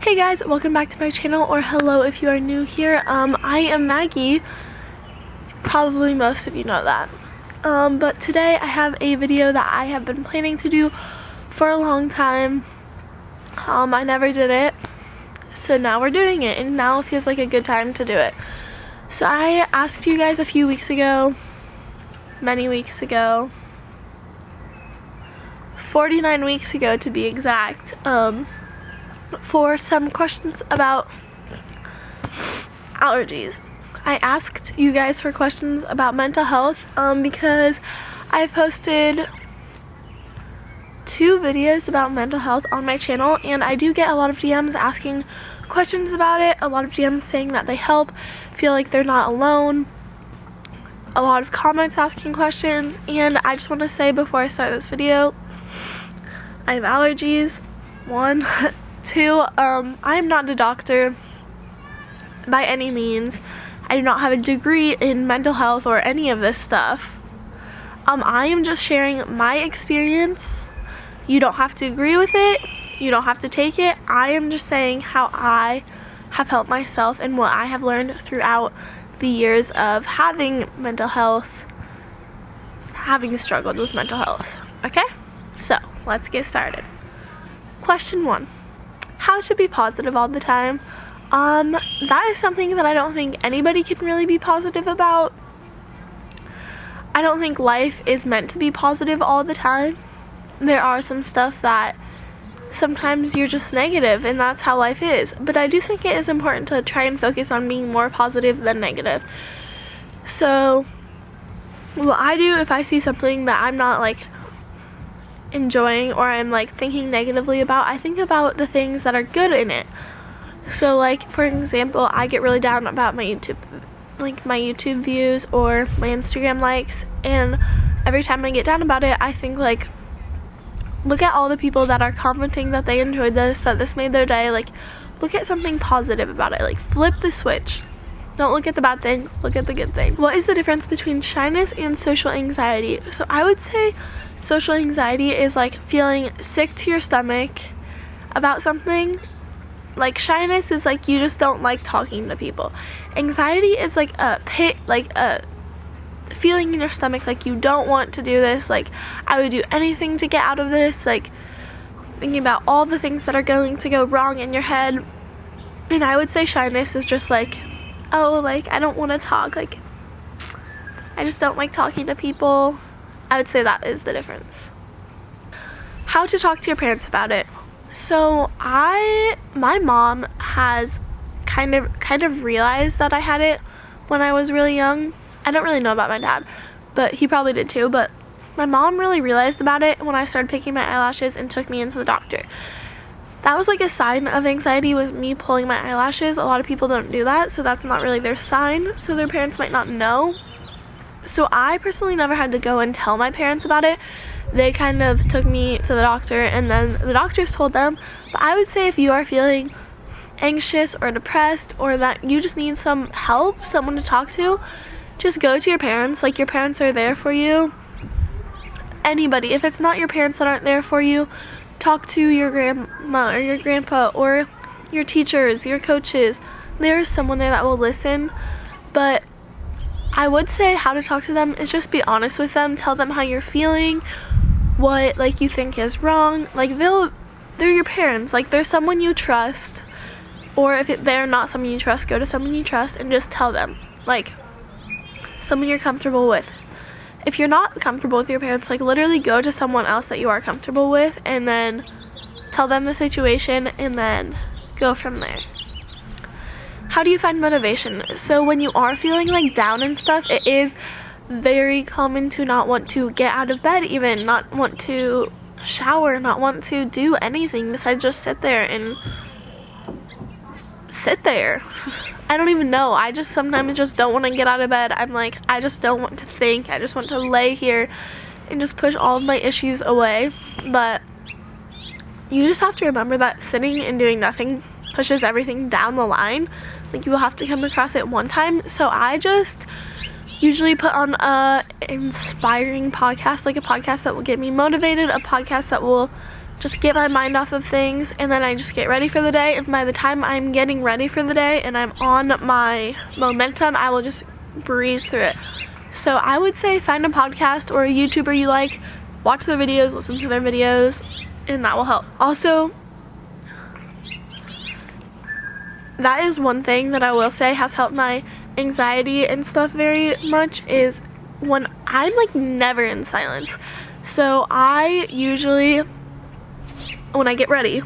Hey guys, welcome back to my channel, or hello if you are new here. I am Maggie. Probably most of you know that. But today I have a video that I have been planning to do for a long time. I never did it, so now we're doing it, and now it feels like a good time to do it. So I asked you guys a few weeks ago, many weeks ago, 49 weeks ago to be exact, for some questions about allergies. I asked you guys for questions about mental health because I've posted 2 videos about mental health on my channel, and I do get a lot of DMs asking questions about it, a lot of DMs saying that they help, feel like they're not alone, a lot of comments asking questions. And I just want to say before I start this video, I have allergies, 1. 2, I am not a doctor by any means. I do not have a degree in mental health or any of this stuff. I am just sharing my experience. You don't have to agree with it. You don't have to take it. I am just saying how I have helped myself and what I have learned throughout the years of having mental health, having struggled with mental health. Okay? So, let's get started. Question 1. How to be positive all the time. That is something that I don't think anybody can really be positive about. I don't think life is meant to be positive all the time. There are some stuff that sometimes you're just negative, and that's how life is. But I do think it is important to try and focus on being more positive than negative. So what I do if I see something that I'm not like enjoying or I'm like thinking negatively about, I think about the things that are good in it. So like, for example, I get really down about my YouTube views or my Instagram likes, and every time I get down about it, I think like, look at all the people that are commenting that they enjoyed this, that this made their day. Like, look at something positive about it. Like, flip the switch. Don't look at the bad thing, look at the good thing. What is the difference between shyness and social anxiety? So I would say social anxiety is like feeling sick to your stomach about something. Like, shyness is like you just don't like talking to people. Anxiety is like a feeling in your stomach, like you don't want to do this, like I would do anything to get out of this, like thinking about all the things that are going to go wrong in your head. And I would say shyness is just like, oh, like I don't want to talk, like I just don't like talking to people. I would say that is the difference. How to talk to your parents about it. So my mom has kind of realized that I had it when I was really young. I don't really know about my dad, but he probably did too. But my mom really realized about it when I started picking my eyelashes and took me into the doctor. That was like a sign of anxiety, was me pulling my eyelashes. A lot of people don't do that, so that's not really their sign, so their parents might not know. So I personally never had to go and tell my parents about it. They kind of took me to the doctor, and then the doctors told them. But I would say if you are feeling anxious or depressed, or that you just need some help, someone to talk to, just go to your parents. Like, your parents are there for you. Anybody. If it's not your parents that aren't there for you, talk to your grandma or your grandpa or your teachers, your coaches. There is someone there that will listen. But I would say how to talk to them is just be honest with them. Tell them how you're feeling, what like you think is wrong. Like, they're your parents. Like, they're someone you trust. Or if they're not someone you trust, go to someone you trust and just tell them. Like, someone you're comfortable with. If you're not comfortable with your parents, like literally go to someone else that you are comfortable with and then tell them the situation and then go from there. How do you find motivation? So when you are feeling like down and stuff, it is very common to not want to get out of bed, even not want to shower, not want to do anything besides just sit there and sit there. I don't even know. I just sometimes just don't want to get out of bed. I'm like, I just don't want to think. I just want to lay here and just push all of my issues away. But you just have to remember that sitting and doing nothing pushes everything down the line. Like, you will have to come across it one time. So I just usually put on a inspiring podcast, like a podcast that will get me motivated, a podcast that will just get my mind off of things, and then I just get ready for the day. And by the time I'm getting ready for the day and I'm on my momentum, I will just breeze through it. So I would say find a podcast or a YouTuber you like, watch their videos, listen to their videos, and that will help. Also, that is one thing that I will say has helped my anxiety and stuff very much, is when I'm like never in silence. So I usually, when I get ready,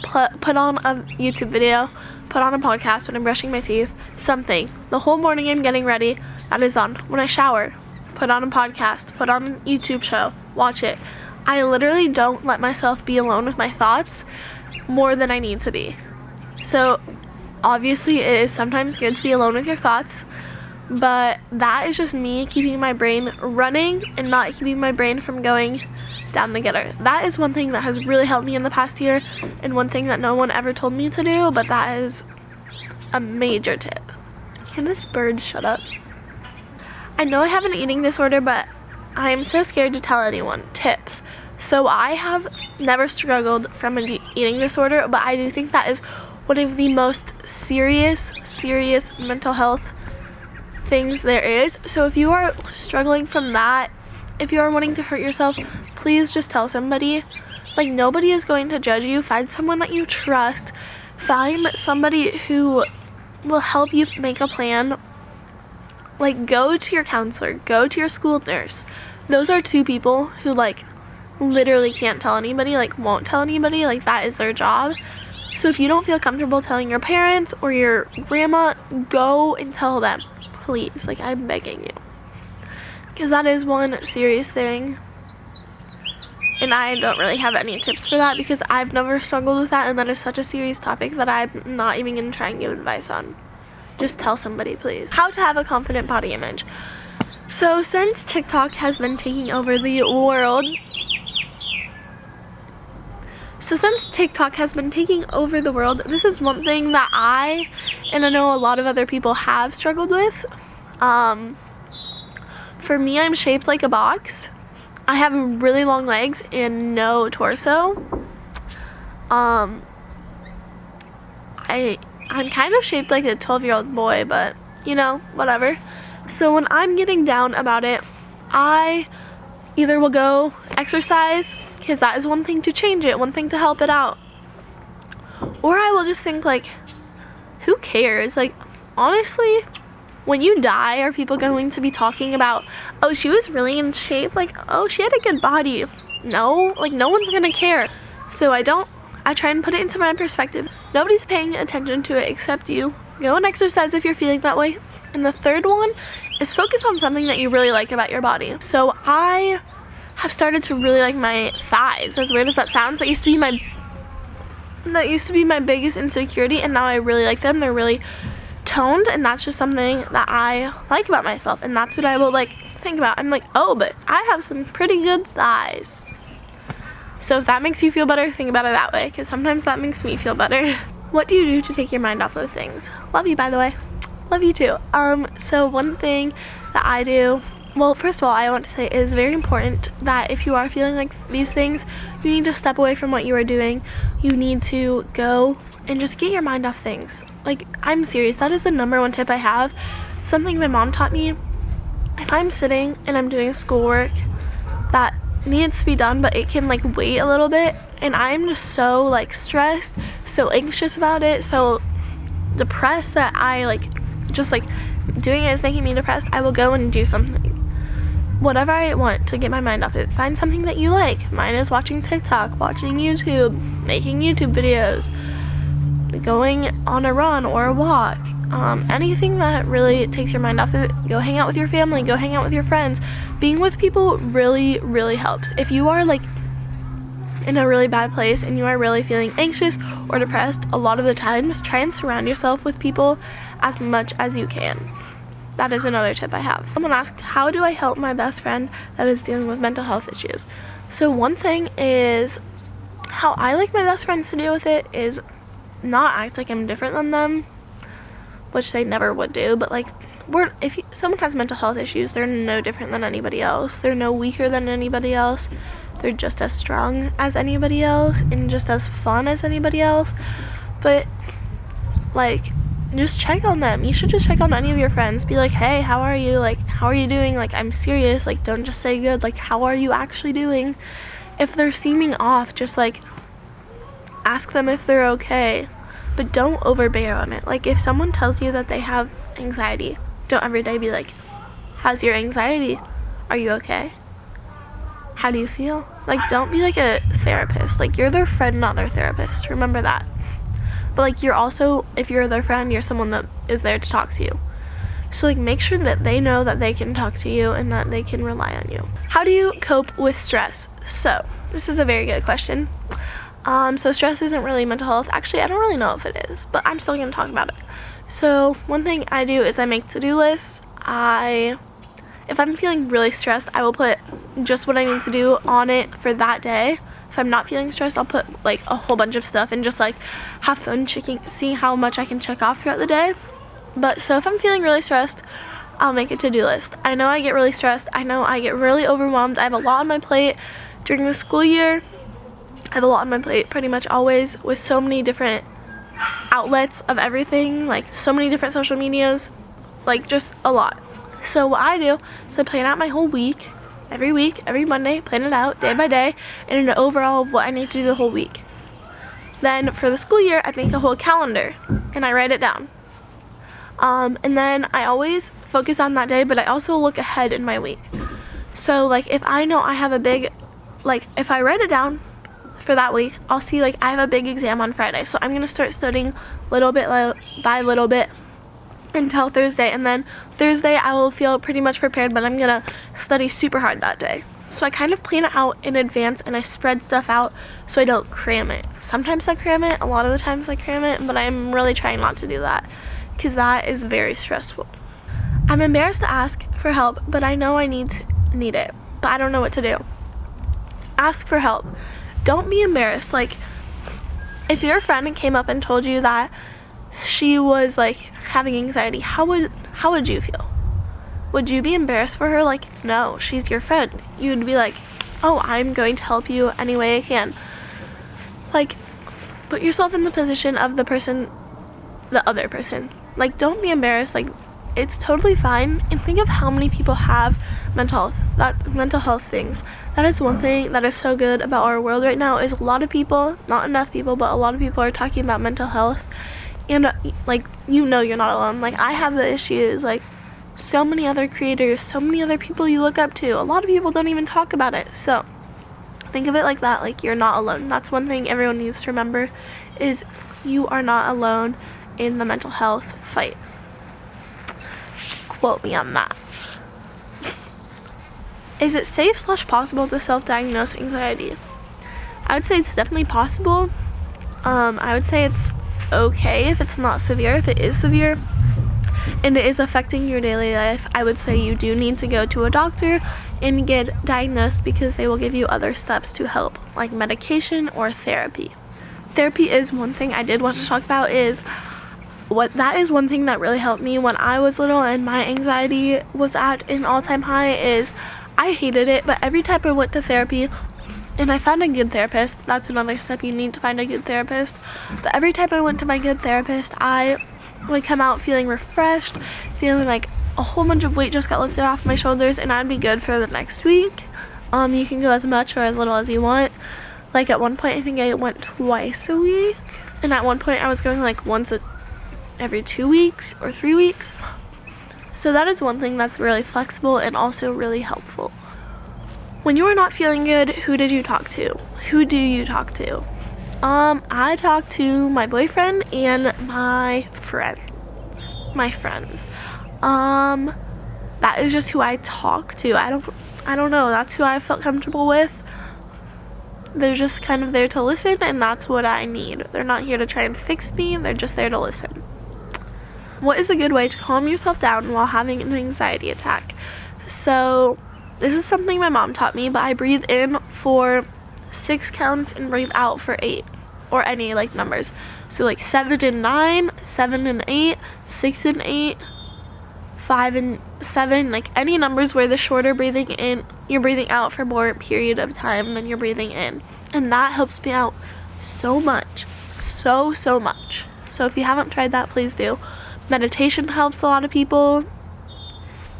put on a YouTube video, put on a podcast when I'm brushing my teeth, something. The whole morning I'm getting ready, that is on. When I shower, put on a podcast, put on a YouTube show, watch it. I literally don't let myself be alone with my thoughts more than I need to be. So obviously it is sometimes good to be alone with your thoughts, but that is just me keeping my brain running and not keeping my brain from going down the gutter. That is one thing that has really helped me in the past year, and one thing that no one ever told me to do, but that is a major tip. Can this bird shut up? I know I have an eating disorder, but I am so scared to tell anyone. Tips. So I have never struggled from an eating disorder, but I do think that is one of the most serious mental health things there is. So if you are struggling from that, if you are wanting to hurt yourself, please just tell somebody. Like, nobody is going to judge you. Find someone that you trust. Find somebody who will help you make a plan. Like, go to your counselor, go to your school nurse. Those are two people who like literally can't tell anybody, like won't tell anybody, like that is their job. So if you don't feel comfortable telling your parents or your grandma, go and tell them, please. Like, I'm begging you, because that is one serious thing, and I don't really have any tips for that because I've never struggled with that, and that is such a serious topic that I'm not even going to try and give advice on. Just tell somebody, please. How to have a confident body image. So since TikTok has been taking over the world, this is one thing that I know a lot of other people have struggled with. For me, I'm shaped like a box. I have really long legs and no torso. I'm kind of shaped like a 12-year-old boy, but you know, whatever. So when I'm getting down about it, I either will go exercise, because that is one thing to change it, one thing to help it out, or I will just think like, who cares? Like, honestly, when you die, are people going to be talking about, oh, she was really in shape, like, oh, she had a good body? No, like, no one's gonna care. So I try and put it into my perspective. Nobody's paying attention to it except you. Go and exercise if you're feeling that way. And the third one is focus on something that you really like about your body. So I have started to really like my thighs. As weird as that sounds, that used to be my biggest insecurity, and now I really like them. They're really toned, and that's just something that I like about myself, and that's what I will like think about. I'm like, oh, but I have some pretty good thighs. So if that makes you feel better, think about it that way, because sometimes that makes me feel better. What do you do to take your mind off of things? Love you, by the way. Love you too. So one thing that I do, well, first of all, I want to say it is very important that if you are feeling like these things, you need to step away from what you are doing. You need to go and just get your mind off things. Like, I'm serious. That is the #1 tip I have. It's something my mom taught me. If I'm sitting and I'm doing schoolwork that needs to be done, but it can like wait a little bit, and I'm just so like stressed, so anxious about it, so depressed that I like just like doing it is making me depressed, I will go and do something, whatever I want to get my mind off it. Find something that you like. Mine is watching TikTok, watching YouTube, making YouTube videos, going on a run or a walk, anything that really takes your mind off of it. Go hang out with your family, go hang out with your friends. Being with people really helps. If you are like in a really bad place and you are really feeling anxious or depressed, a lot of the times try and surround yourself with people as much as you can. That is another tip I have. Someone asked, how do I help my best friend that is dealing with mental health issues? So one thing is, how I like my best friends to deal with it is not act like I'm different than them, which they never would do, but like, someone has mental health issues, they're no different than anybody else. They're no weaker than anybody else. they're just as strong as anybody else and just as fun as anybody else. But like, just check on them. You should just check on any of your friends. Be like, hey, how are you? Like, how are you doing? Like, I'm serious. Like, don't just say good. Like, how are you actually doing? If they're seeming off, just like ask them if they're okay, but don't overbear on it. Like, if someone tells you that they have anxiety, don't every day be like, how's your anxiety? Are you okay? How do you feel? Like, don't be like a therapist. Like, you're their friend, not their therapist. Remember that. But like, you're also, if you're their friend, you're someone that is there to talk to you. So like, make sure that they know that they can talk to you and that they can rely on you. How do you cope with stress? So this is a very good question. So stress isn't really mental health. Actually, I don't really know if it is, but I'm still gonna talk about it. So one thing I do is I make to-do lists. If I'm feeling really stressed, I will put just what I need to do on it for that day. If I'm not feeling stressed, I'll put like a whole bunch of stuff and just like have fun seeing how much I can check off throughout the day. But so if I'm feeling really stressed, I'll make a to-do list. I know I get really stressed. I know I get really overwhelmed. I have a lot on my plate during the school year. I have a lot on my plate pretty much always, with so many different outlets of everything, like so many different social medias, like just a lot. So what I do is I plan out my whole week, every Monday, plan it out day by day, and an overall of what I need to do the whole week. Then for the school year, I make a whole calendar and I write it down. And then I always focus on that day, but I also look ahead in my week. So like, if I know I have a big, like if I write it down for that week, I'll see like I have a big exam on Friday, so I'm gonna start studying little bit by little bit until Thursday, and then Thursday I will feel pretty much prepared, but I'm gonna study super hard that day. So I kind of plan it out in advance and I spread stuff out so I don't cram it. Sometimes I cram it, a lot of the times I cram it, but I'm really trying not to do that because that is very stressful. I'm embarrassed to ask for help, but I know I need it, but I don't know what to do. Ask for help. Don't be embarrassed. Like, if your friend came up and told you that she was like having anxiety, how would you feel? Would you be embarrassed for her? Like, no, she's your friend. You'd be like, oh, I'm going to help you any way I can. Like, put yourself in the position of the other person. Like, don't be embarrassed. Like, it's totally fine. And think of how many people have mental health things. That is one thing that is so good about our world right now, is a lot of people, not enough people, but a lot of people are talking about mental health. And like, you know, you're not alone. Like, I have the issues. Like, so many other creators, so many other people you look up to, a lot of people don't even talk about it. So think of it like that. Like, you're not alone. That's one thing everyone needs to remember, is you are not alone in the mental health fight. Quote me on that. Is it safe/possible to self-diagnose anxiety? I would say it's definitely possible. I would say it's okay if it's not severe. If it is severe and it is affecting your daily life, I would say you do need to go to a doctor and get diagnosed, because they will give you other steps to help, like medication or therapy. Therapy is one thing I did want to talk about. That is one thing that really helped me when I was little and my anxiety was at an all-time high. Is I hated it, but every time I went to therapy and I found a good therapist, that's another step, you need to find a good therapist. But every time I went to my good therapist, I would come out feeling refreshed, feeling like a whole bunch of weight just got lifted off my shoulders, and I'd be good for the next week. You can go as much or as little as you want. Like, at one point I think I went twice a week, and at one point I was going like once every 2 weeks or 3 weeks. So that is one thing that's really flexible and also really helpful. When you are not feeling good, who did you talk to? Who do you talk to? I talk to my boyfriend and my friends. That is just who I talk to. I don't know, that's who I felt comfortable with. They're just kind of there to listen, and that's what I need. They're not here to try and fix me, they're just there to listen. What is a good way to calm yourself down while having an anxiety attack? So this is something my mom taught me, but I breathe in for 6 counts and breathe out for 8, or any like numbers. So like 7 and 9, 7 and 8, 6 and 8, 5 and 7, like any numbers where the shorter breathing in you're breathing out for more period of time than you're breathing in. And that helps me out so much. So much. So if you haven't tried that, please do. Meditation helps a lot of people.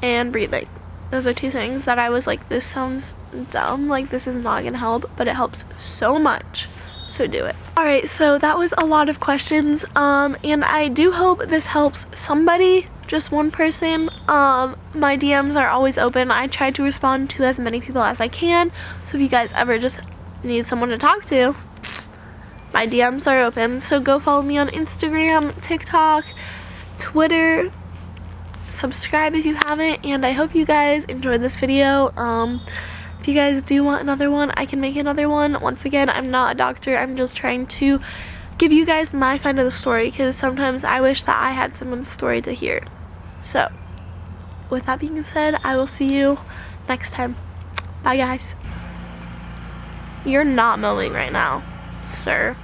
And breathing. Those are 2 things that I was like, this sounds dumb, like this is not gonna help, but it helps so much. So do it. Alright, so that was a lot of questions, and I do hope this helps somebody, just one person. My DMs are always open. I try to respond to as many people as I can, so if you guys ever just need someone to talk to, my DMs are open. So go follow me on Instagram, TikTok, Twitter, subscribe if you haven't, and I hope you guys enjoyed this video. If you guys do want another one, I can make another one. Once again, I'm not a doctor. I'm just trying to give you guys my side of the story, because sometimes I wish that I had someone's story to hear. So, with that being said, I will see you next time. Bye, guys. You're not mowing right now, sir.